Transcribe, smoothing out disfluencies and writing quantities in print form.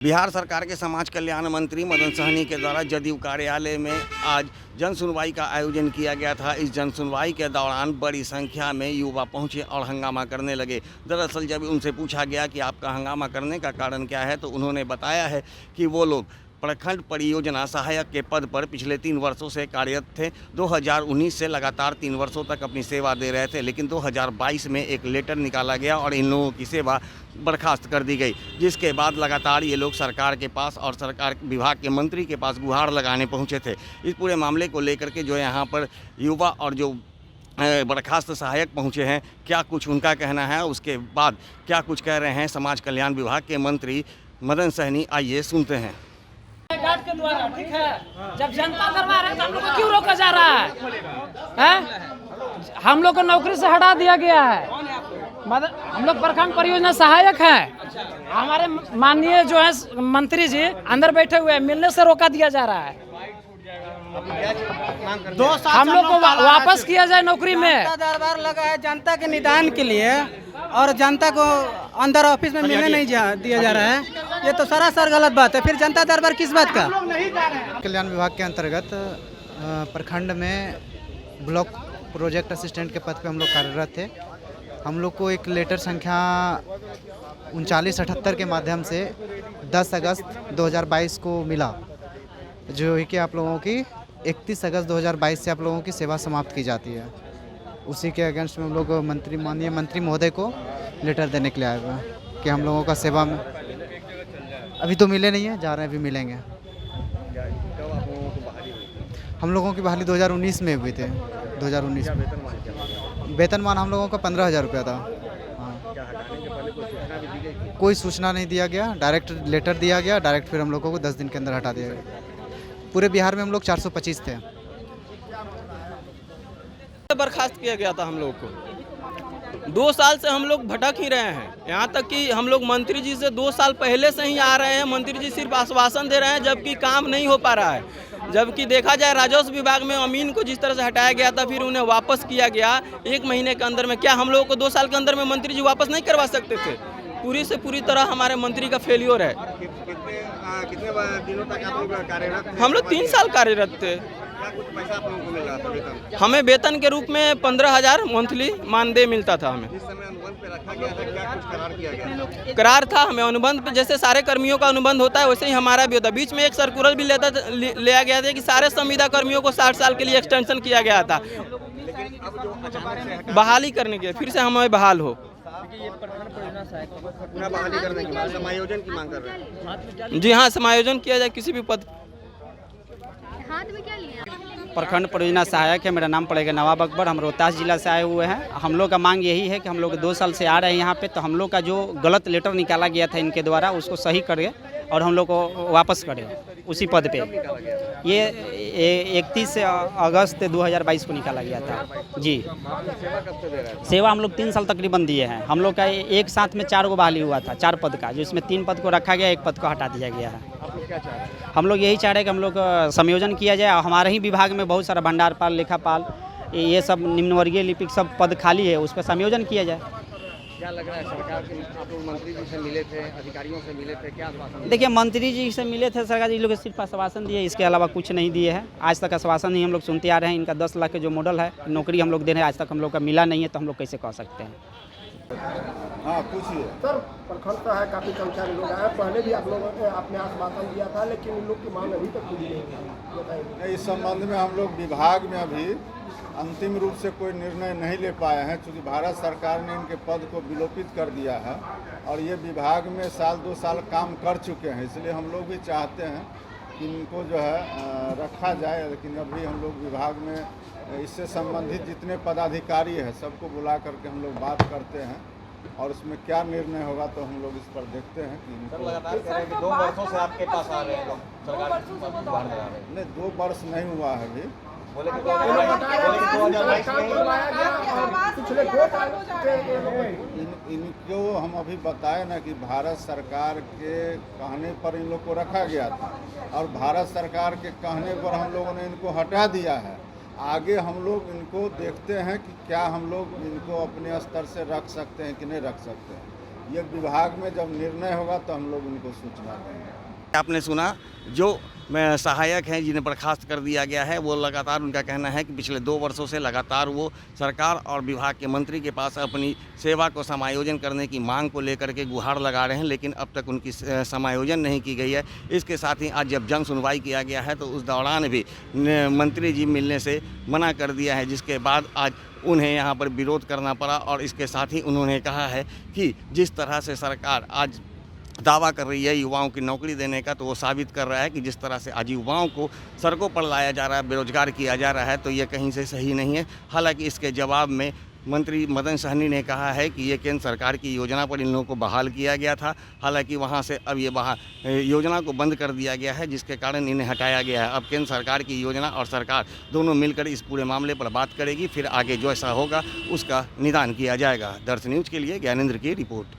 बिहार सरकार के समाज कल्याण मंत्री मदन सहनी के द्वारा जदयू कार्यालय में आज जन सुनवाई का आयोजन किया गया था। इस जन सुनवाई के दौरान बड़ी संख्या में युवा पहुंचे और हंगामा करने लगे। दरअसल जब उनसे पूछा गया कि आपका हंगामा करने का कारण क्या है, तो उन्होंने बताया है कि वो लोग प्रखंड परियोजना सहायक के पद पर पिछले 3 वर्षों से कार्यरत थे। 2019 से लगातार 3 वर्षों तक अपनी सेवा दे रहे थे, लेकिन 2022 में एक लेटर निकाला गया और इन लोगों की सेवा बर्खास्त कर दी गई, जिसके बाद लगातार ये लोग सरकार के पास और सरकार विभाग के मंत्री के पास गुहार लगाने पहुंचे थे। इस पूरे मामले को लेकर के जो यहाँ पर युवा और जो बर्खास्त सहायक पहुंचे हैं, क्या कुछ उनका कहना है, उसके बाद क्या कुछ कह रहे हैं समाज कल्याण विभाग के मंत्री मदन सहनी, आइए सुनते हैं। गार्ड के द्वारा ठीक है, जब जनता दरबार है तो हम लोग को क्यों रोका जा रहा है? हम लोग को नौकरी से हटा दिया गया है। हम लोग प्रखंड परियोजना सहायक हैं। हमारे माननीय जो है मंत्री जी अंदर बैठे हुए हैं, मिलने से रोका दिया जा रहा है। 2 साल हम लोग को वापस किया जाए नौकरी में। दरबार लगा है जनता के निदान के लिए और जनता को अंदर ऑफिस में मिलने नहीं दिया जा रहा है। ये तो सरासर गलत बात है। फिर जनता दरबार किस बात का? कल्याण विभाग के अंतर्गत प्रखंड में ब्लॉक प्रोजेक्ट असिस्टेंट के पद पे हम लोग कार्यरत थे। हम लोग को एक लेटर संख्या 3978 के माध्यम से 10 अगस्त 2022 को मिला, जो है कि आप लोगों की 31 अगस्त 2022 से आप लोगों की सेवा समाप्त की जाती है। उसी के अगेंस्ट में हम लोग माननीय मंत्री महोदय को लेटर देने के लिए आए हुए हैं कि हम लोगों का सेवा में अभी तो मिले नहीं है, जा रहे हैं, अभी मिलेंगे। हम लोगों की बहाली 2019 में हुई थे। 2019 में वेतनमान हम लोगों का 15,000 रुपया था। हाँ, कोई सूचना नहीं दिया गया, डायरेक्ट लेटर दिया गया, डायरेक्ट फिर हम लोगों को 10 दिन के अंदर हटा दिया गया। पूरे बिहार में हम लोग 425 थे। बर्खास्त किया गया था हम लोग को। 2 साल से हम लोग भटक ही रहे हैं। यहाँ तक कि हम लोग मंत्री जी से 2 साल पहले से ही आ रहे हैं। मंत्री जी सिर्फ आश्वासन दे रहे हैं, जबकि काम नहीं हो पा रहा है। जबकि देखा जाए राजस्व विभाग में अमीन को जिस तरह से हटाया गया था, फिर उन्हें वापस किया गया 1 महीने के अंदर में। क्या हम लोगों को 2 साल के अंदर में मंत्री जी वापस नहीं करवा सकते थे? पूरी से पूरी तरह हमारे मंत्री का फेलियर है। कितने दिनों तक आप लोग कार्यरत थे? हम लोग 3 साल कार्यरत थे। क्या कुछ पैसा आप लोगों को मिल रहा था वेतन? हमें वेतन के रूप में 15,000 मंथली मानदेय मिलता था। हमें जिस समय अनुबंध पे रखा गया था, क्या कुछ करार किया गया? करार था हमें अनुबंध पे, जैसे सारे कर्मियों का अनुबंध होता है वैसे ही हमारा भी होता। बीच में एक सर्कुलर भी लिया गया था कि सारे संविदा कर्मियों को 60 साल के लिए एक्सटेंशन किया गया था, लेकिन अब जो अचानक से बहाली करने के, फिर से हमें बहाल हो। पूरा बहाली करने की मांग, समायोजन की मांग कर रहे हैं। जी हाँ, समायोजन किया जाए किसी भी पद। हाथ में क्या लिया? प्रखंड परियोजना सहायक है। मेरा नाम पड़ेगा नवाब अकबर। हम रोहतास जिला से आए हुए हैं। हम लोग का मांग यही है कि हम लोग 2 साल से आ रहे हैं यहाँ पे, तो हम लोग का जो गलत लेटर निकाला गया था इनके द्वारा, उसको सही करें और हम लोग को वापस करें उसी पद पे। ये 31 अगस्त 2022 को निकाला गया था। जी, सेवा हम लोग 3 साल तकरीबन दिए हैं। हम लोग का एक साथ में 4 गो बहाली हुआ था, 4 पद का, जिसमें 3 पद को रखा गया, 1 पद को हटा दिया गया है। हम लोग यही चाह रहे हैं कि हम लोग समायोजन किया जाए। और हमारे ही विभाग में बहुत सारा भंडारपाल, लेखापाल, ये सब निम्नवर्गीय लिपिक सब पद खाली है, उस पर समायोजन किया जाए। क्या लग रहा है सरकार के आप लोग मंत्री जी से मिले थे, अधिकारियों से मिले थे, क्या आश्वासन? देखिए, मंत्री जी से मिले थे, सरकार जी लोग सिर्फ आश्वासन दिए, इसके अलावा कुछ नहीं दिए हैं। आज तक आश्वासन ही हम लोग सुनते आ रहे हैं। इनका 10 लाख के जो मॉडल है, नौकरी हम लोग दे रहे हैं, आज तक हम लोग का मिला नहीं है, तो हम लोग कैसे कह सकते हैं? हाँ, पूछिए सर। प्रखंड का है, काफ़ी संख्या में लोग आए। पहले भी आप लोगों ने अपने आश्वासन दिया था, लेकिन इन लोग की मांग अभी तक पूरी नहीं हुई। बताइए। इस संबंध में हम लोग विभाग में अभी अंतिम रूप से कोई निर्णय नहीं ले पाए हैं, क्योंकि भारत सरकार ने इनके पद को विलोपित कर दिया है और ये विभाग में 1-2 साल काम कर चुके हैं। इसलिए हम लोग भी चाहते हैं कि इनको जो है रखा जाए, लेकिन अभी हम लोग विभाग में इससे संबंधित जितने पदाधिकारी हैं सबको बुला करके हम लोग बात करते हैं और उसमें क्या निर्णय होगा तो हम लोग इस पर देखते हैं कि इनको लगातार कह रहे हैं कि 2 वर्षों से आपके पास आ रहे हैं लोग, सरकार के पास बाहर आ रहे हैं। नहीं, 2 वर्ष नहीं हुआ है अभी। बोले कि 2022 इनको हम अभी बताए ना कि भारत सरकार के कहने पर इन लोग को रखा गया था और भारत सरकार के कहने पर हम लोगों ने इनको हटा दिया है। आगे हम लोग इनको देखते हैं कि क्या हम लोग इनको अपने स्तर से रख सकते हैं कि नहीं रख सकते हैं। ये विभाग में जब निर्णय होगा तो हम लोग उनको सूचना देंगे। आपने सुना जो सहायक हैं जिन्हें बर्खास्त कर दिया गया है, वो लगातार उनका कहना है कि पिछले 2 वर्षों से लगातार वो सरकार और विभाग के मंत्री के पास अपनी सेवा को समायोजन करने की मांग को लेकर के गुहार लगा रहे हैं, लेकिन अब तक उनकी समायोजन नहीं की गई है। इसके साथ ही आज जब जन सुनवाई किया गया है तो उस दौरान भी मंत्री जी मिलने से मना कर दिया है, जिसके बाद आज उन्हें यहाँ पर विरोध करना पड़ा। और इसके साथ ही उन्होंने कहा है कि जिस तरह से सरकार आज दावा कर रही है युवाओं की नौकरी देने का, तो वो साबित कर रहा है कि जिस तरह से आज युवाओं को सड़कों पर लाया जा रहा है, बेरोजगार किया जा रहा है, तो ये कहीं से सही नहीं है। हालांकि इसके जवाब में मंत्री मदन सहनी ने कहा है कि ये केंद्र सरकार की योजना पर इन लोगों को बहाल किया गया था। हालांकि वहाँ से अब ये योजना को बंद कर दिया गया है, जिसके कारण इन्हें हटाया गया है। अब केंद्र सरकार की योजना और सरकार दोनों मिलकर इस पूरे मामले पर बात करेगी, फिर आगे जो ऐसा होगा उसका निदान किया जाएगा। दर्श न्यूज़ के लिए ज्ञानेंद्र की रिपोर्ट।